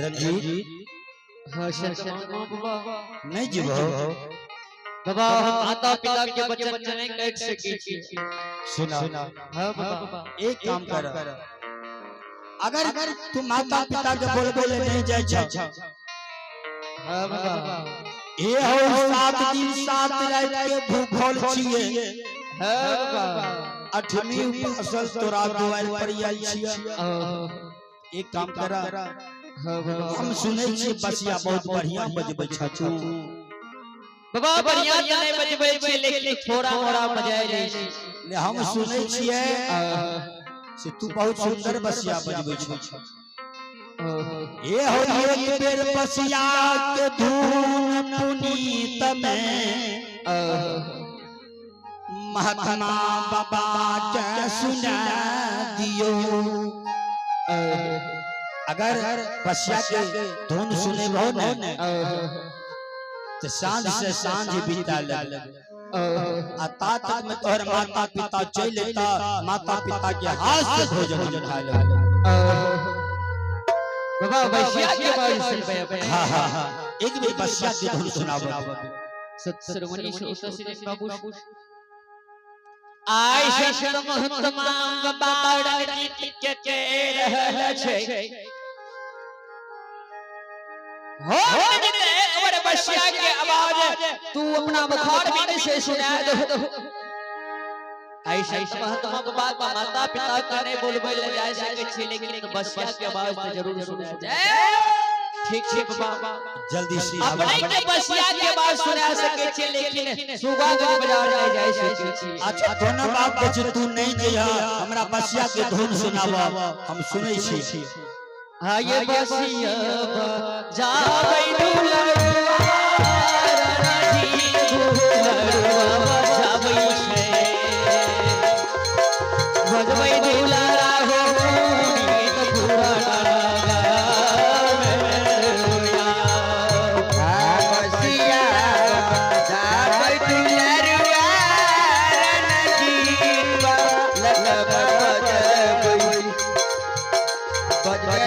रंजीत हाँ बाबा नहीं जीवो बाबा माता पिता के वचन नहीं कह सके सुना हाँ बाबा एक काम कर अगर तू माता पिता के बोल बोले नहीं जाय छ हाँ बाबा ए हो 7 दिन 7 रात के भूखल छिए हाँ बाबा 8वीं फसल तोरा दुआर पर आयल छिए एक काम कर हाँ बाबा हम सुनै छी बसिया बहुत बढ़िया बजबै छछु बाबा बढ़िया नहीं बजबै छी लेकिन थोड़ा मोड़ा बजाय लै छी ले हम सुनै छिए से तू बहुत सुंदर बसिया बजबै छ ये हो एक बेर बसिया के धुन पुनीत में महात्मा बाबा के सुना दियो अगर बसिया के धुन सुने हो न तो सांझ से सांझ बीता लग आ तात में तोहर माता पिता चले ता माता पिता के हाथ से भोजन खा ले बाबा बसिया के बारे सुनबे हां हां हां एक बेर बसिया के धुन सुनाबो सत्सरमणि से बाबू आय शरण महत्मा बाड़ के रहल छै हो और बसिया के आवाज तू अपना बुखार में से सुना दो ऐसा महात्मा बाबा माता पिता करे बोलबे ले जा सके छी लेकिन बसिया के आवाज तो जरूर सुना जाए ठीक ठीक बाबा जल्दी से अपने के बसिया के आवाज सुना सके छी लेकिन सुगागंज बाजार ले जाय सके छी अच्छा दोनों बाप के तू नहीं जइया हमरा बसिया के धुन सुनाबो हम सुनै छी हां ये बसिया जाबै दुलरुआ राजी दुलरुआ जाबै छै बजबै दुलारा हो गीत पुराना बसिया जाबै दुलरुआ राजी लगबा बजबै बजबै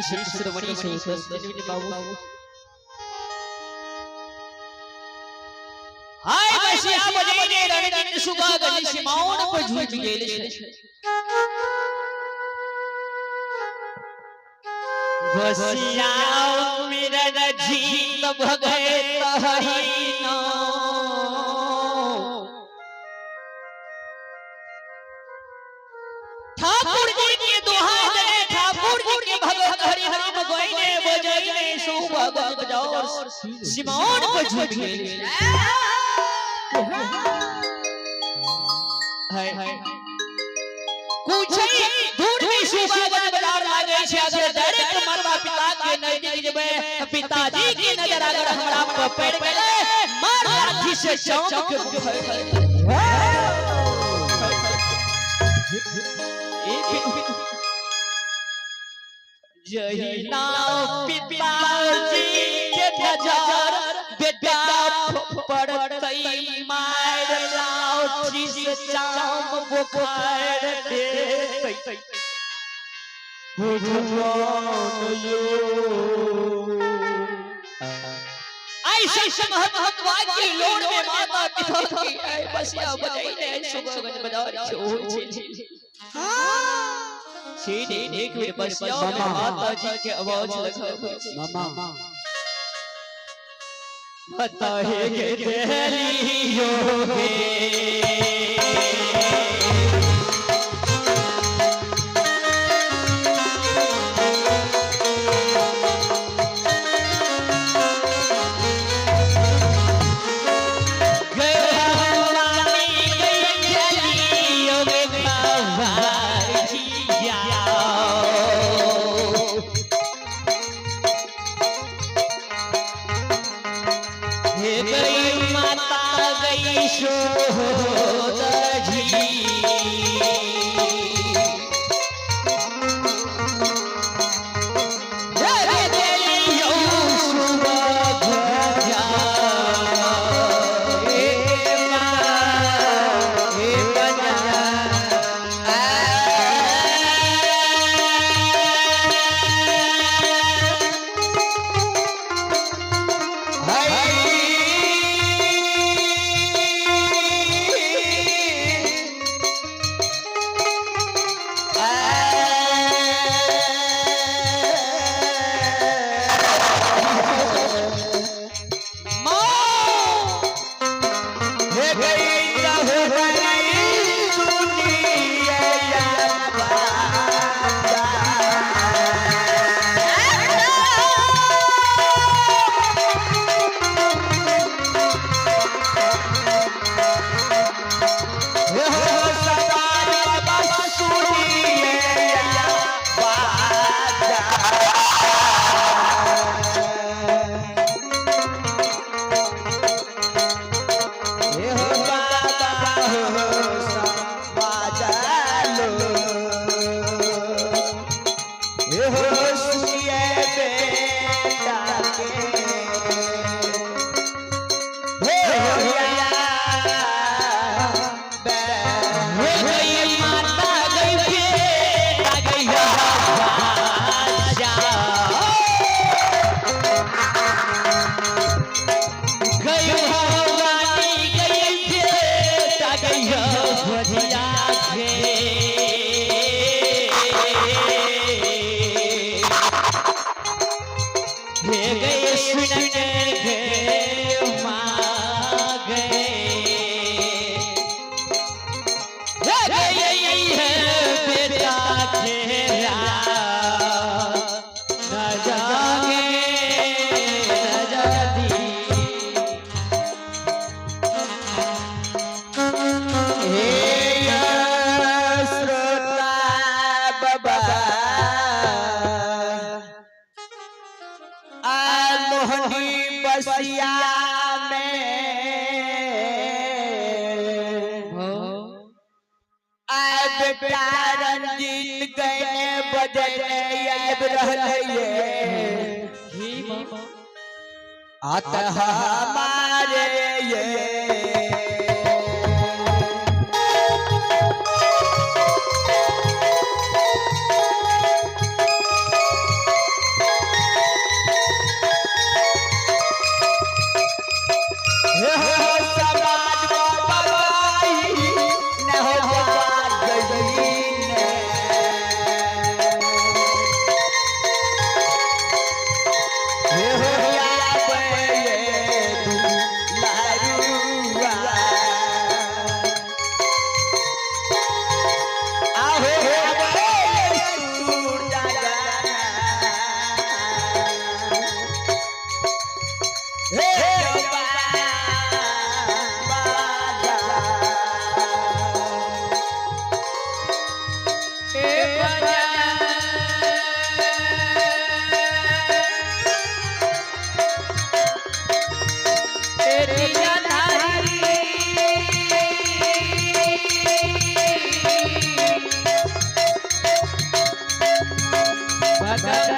सत्सरमणि से बाबू हाय बसिया बजैने रणनीति सुगागंज सीमाओं पर झूठ गेल छै बसिया मेरा जीत भगै तहरी नो ठाकुर जी के दुहाई दे ठाकुर जी के भगत हरि नाम गोइने बजैने सुगागंज बजाओ सीमाओं पर झूठ गेल हाय कुछ दूर में सुगागंज बाजार लागे छै अगर डायरेक्ट माता पिता के नजदीक जेबे पिताजी के नजर अगर हमरा पर पड़ गेले मार लाठी से चौक के जही नाव पिताजी के नजर बेटा पड़तई मार लाठी से चाम बुखार देतई ऐसे महत्वा की लोड़ में माता पिता की बसिया बजाई ने सुगंध बजा छोड़ सीधी एक में बसिया में माता जी के आवाज लगा मामा बता है के दिलियों में बसिया में बेटा रंजीत गए बजने अब रहले आता हमारे ये रंजीत